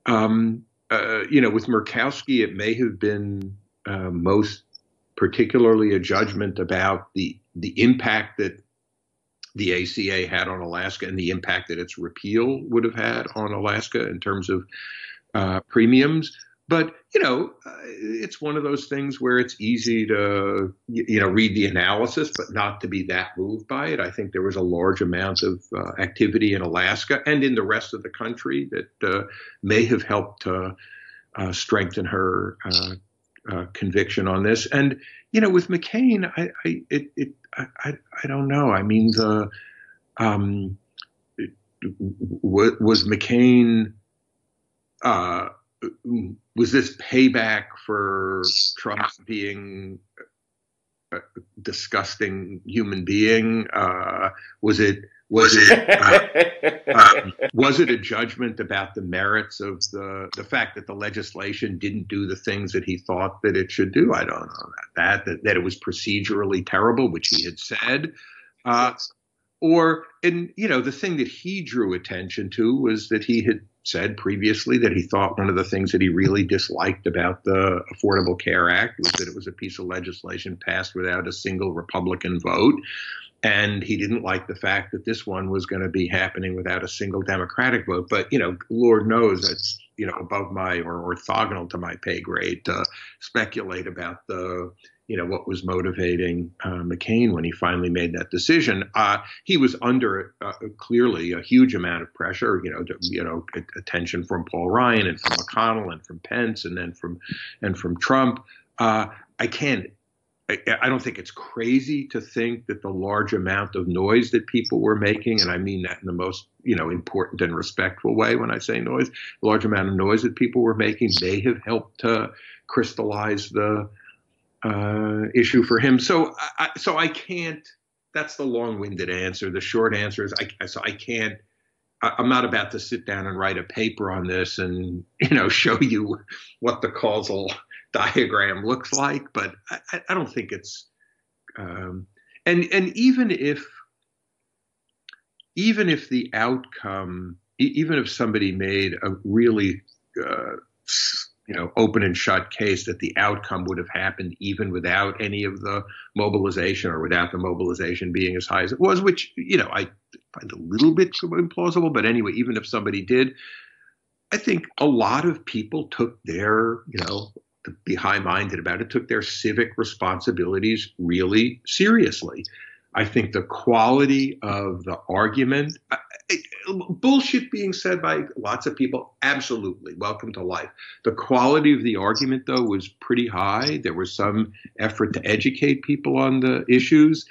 With Murkowski, it may have been most particularly a judgment about the impact that the ACA had on Alaska and the impact that its repeal would have had on Alaska in terms of premiums. But, it's one of those things where it's easy to, read the analysis, but not to be that moved by it. I think there was a large amount of activity in Alaska and in the rest of the country that may have helped to strengthen her conviction on this. And, with McCain, I don't know. I mean, was McCain, was this payback for Trump being a disgusting human being? Was it a judgment about the merits of the fact that the legislation didn't do the things that he thought that it should do? I don't know that it was procedurally terrible, which he had said. The thing that he drew attention to was that he had said previously that he thought one of the things that he really disliked about the Affordable Care Act was that it was a piece of legislation passed without a single Republican vote. And he didn't like the fact that this one was going to be happening without a single Democratic vote. But, Lord knows that's, above my or orthogonal to my pay grade to speculate about what was motivating McCain when he finally made that decision. He was under clearly a huge amount of pressure, attention from Paul Ryan and from McConnell and from Pence and then from Trump. I don't think it's crazy to think that the large amount of noise that people were making, and I mean that in the most, important and respectful way when I say noise, the large amount of noise that people were making may have helped to crystallize the issue for him. So I can't, that's the long-winded answer. The short answer is I'm not about to sit down and write a paper on this and, show you what the causal diagram looks like, but I don't think it's and even if the outcome, even if somebody made a really open and shut case that the outcome would have happened even without any of the mobilization or without the mobilization being as high as it was, which I find a little bit implausible, but anyway, even if somebody did, I think a lot of people took their to be high-minded about it, took their civic responsibilities really seriously. I think the quality of the argument, bullshit being said by lots of people, absolutely, welcome to life. The quality of the argument, though, was pretty high. There was some effort to educate people on the issues.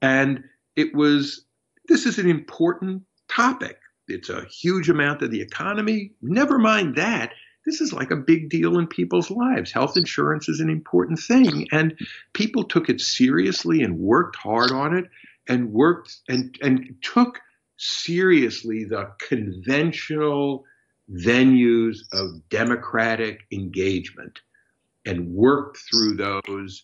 And this is an important topic. It's a huge amount of the economy. Never mind that. This is like a big deal in people's lives. Health insurance is an important thing. And people took it seriously and worked hard on it and took seriously the conventional venues of democratic engagement and worked through those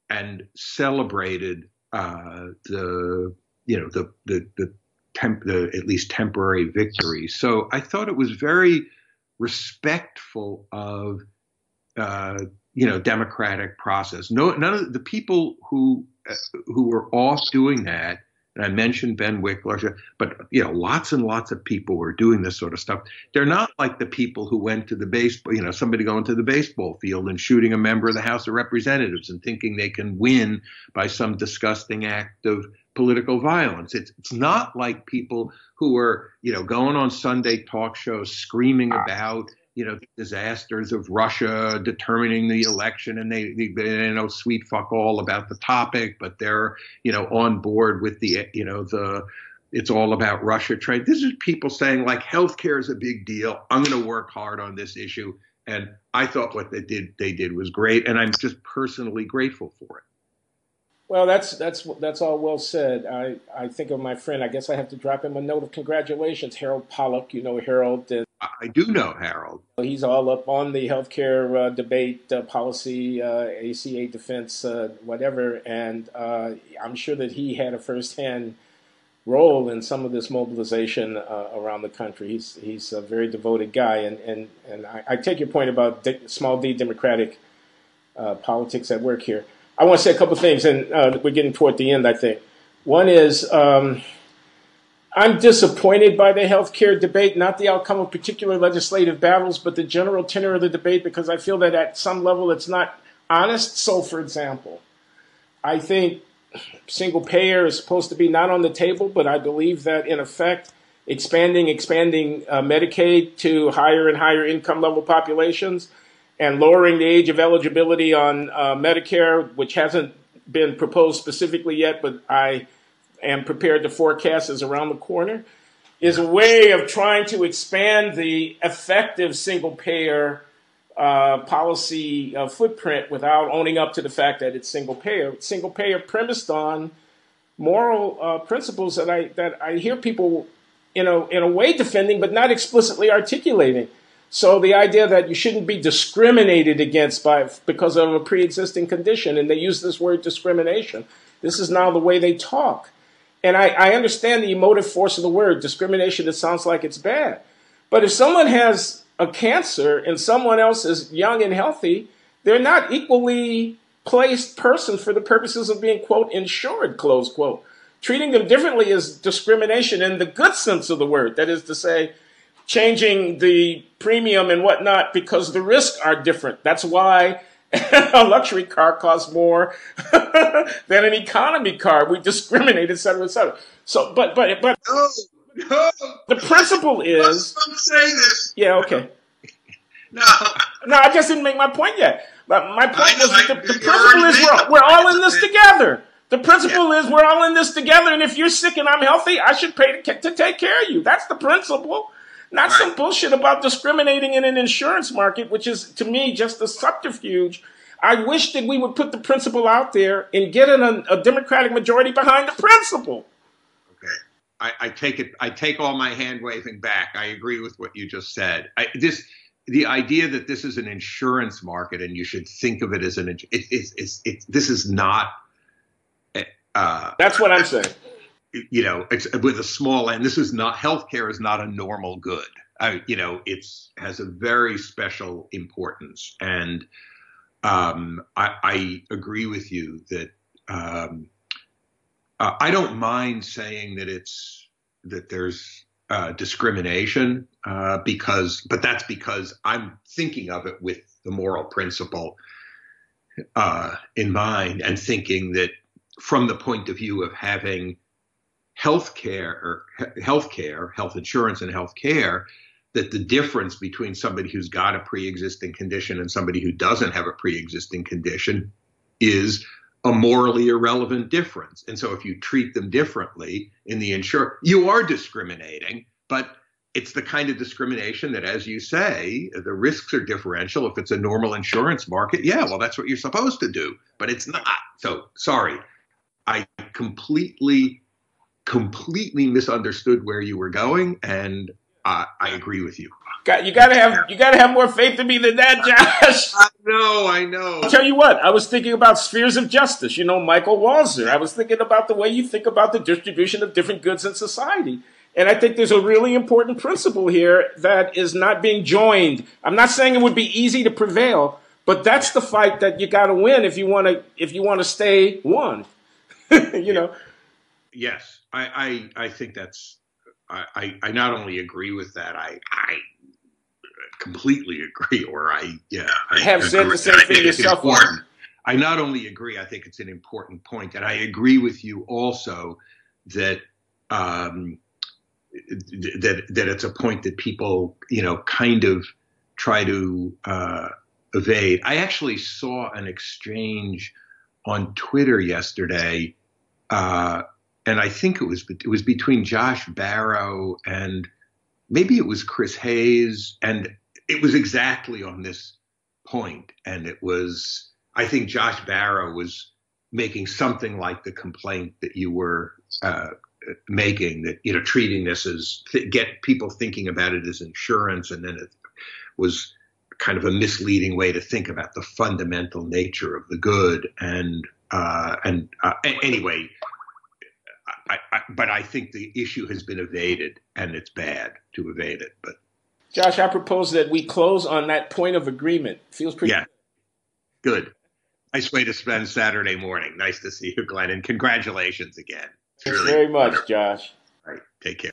and celebrated the at least temporary victory. So I thought it was very respectful of democratic process. None of the people who were off doing that, and I mentioned Ben Wickler, but lots and lots of people were doing this sort of stuff. They're not like the people who went to the baseball, somebody going to the baseball field and shooting a member of the House of Representatives and thinking they can win by some disgusting act of political violence. It's not like people who are, going on Sunday talk shows screaming about, the disasters of Russia determining the election, and they know sweet fuck all about the topic, but they're, on board with the it's all about Russia trade. This is people saying like healthcare is a big deal. I'm going to work hard on this issue. And I thought what they did was great. And I'm just personally grateful for it. Well, that's all well said. I think of my friend. I guess I have to drop him a note of congratulations, Harold Pollack. You know Harold. I do know Harold. He's all up on the healthcare debate, policy, ACA defense, whatever. And I'm sure that he had a firsthand role in some of this mobilization around the country. He's a very devoted guy. And I take your point about small d democratic politics at work here. I want to say a couple of things, and we're getting toward the end, I think. One is I'm disappointed by the healthcare debate, not the outcome of particular legislative battles, but the general tenor of the debate, because I feel that at some level it's not honest. So, for example, I think single payer is supposed to be not on the table, but I believe that, in effect, expanding Medicaid to higher and higher income level populations and lowering the age of eligibility on Medicare, which hasn't been proposed specifically yet, but I am prepared to forecast is around the corner, is a way of trying to expand the effective single-payer policy footprint without owning up to the fact that it's single-payer. Single-payer premised on moral principles that I hear people, in a way defending, but not explicitly articulating. So the idea that you shouldn't be discriminated against because of a pre-existing condition, and they use this word discrimination. This is now the way they talk. And I understand the emotive force of the word discrimination. It sounds like it's bad. But if someone has a cancer and someone else is young and healthy, they're not equally placed persons for the purposes of being, quote, insured, close quote. Treating them differently is discrimination in the good sense of the word. That is to say, changing the premium and whatnot because the risks are different. That's why a luxury car costs more than an economy car. We discriminate, et cetera, et cetera. So, but no. The principle is. Don't say this. Yeah, okay. No, I just didn't make my point yet. But my point was the principle is we're all in this together. The principle is we're all in this together, and if you're sick and I'm healthy, I should pay to take care of you. That's the principle. Not some bullshit about discriminating in an insurance market, which is, to me, just a subterfuge. I wish that we would put the principle out there and get a Democratic majority behind the principle. Okay. I take all my hand waving back. I agree with what you just said. The idea that this is an insurance market and you should think of it as this is not. That's what I'm saying. It's with a small end. This is not, healthcare is not a normal good. It has a very special importance. And I agree with you that I don't mind saying that there's discrimination but that's because I'm thinking of it with the moral principle in mind, and thinking that from the point of view of having health insurance and health care, that the difference between somebody who's got a pre-existing condition and somebody who doesn't have a pre-existing condition is a morally irrelevant difference. And so if you treat them differently in the insurance, you are discriminating, but it's the kind of discrimination that, as you say, the risks are differential. If it's a normal insurance market, yeah, well, that's what you're supposed to do, but it's not. So sorry, I completely misunderstood where you were going, and I agree with you. You gotta have more faith in me than that, Josh. I know. I'll tell you what, I was thinking about spheres of justice. Michael Walzer. I was thinking about the way you think about the distribution of different goods in society. And I think there's a really important principle here that is not being joined. I'm not saying it would be easy to prevail, but that's the fight that you got to win if you want to stay one. Yes, I think that's. I not only agree with that, I completely agree. I have said the same thing yourself. I not only agree, I think it's an important point, and I agree with you also that. That it's a point that people, kind of try to evade. I actually saw an exchange on Twitter yesterday, and I think it was between Josh Barro and maybe it was Chris Hayes, and it was exactly on this point. And it was, I think Josh Barro was making something like the complaint that you were making, that treating this as get people thinking about it as insurance, and then it was kind of a misleading way to think about the fundamental nature of the good. And anyway, but I think the issue has been evaded, and it's bad to evade it. But Josh, I propose that we close on that point of agreement. Feels pretty good. Nice way to spend Saturday morning. Nice to see you, Glenn, and congratulations again. Thanks very much, Josh. All right, take care.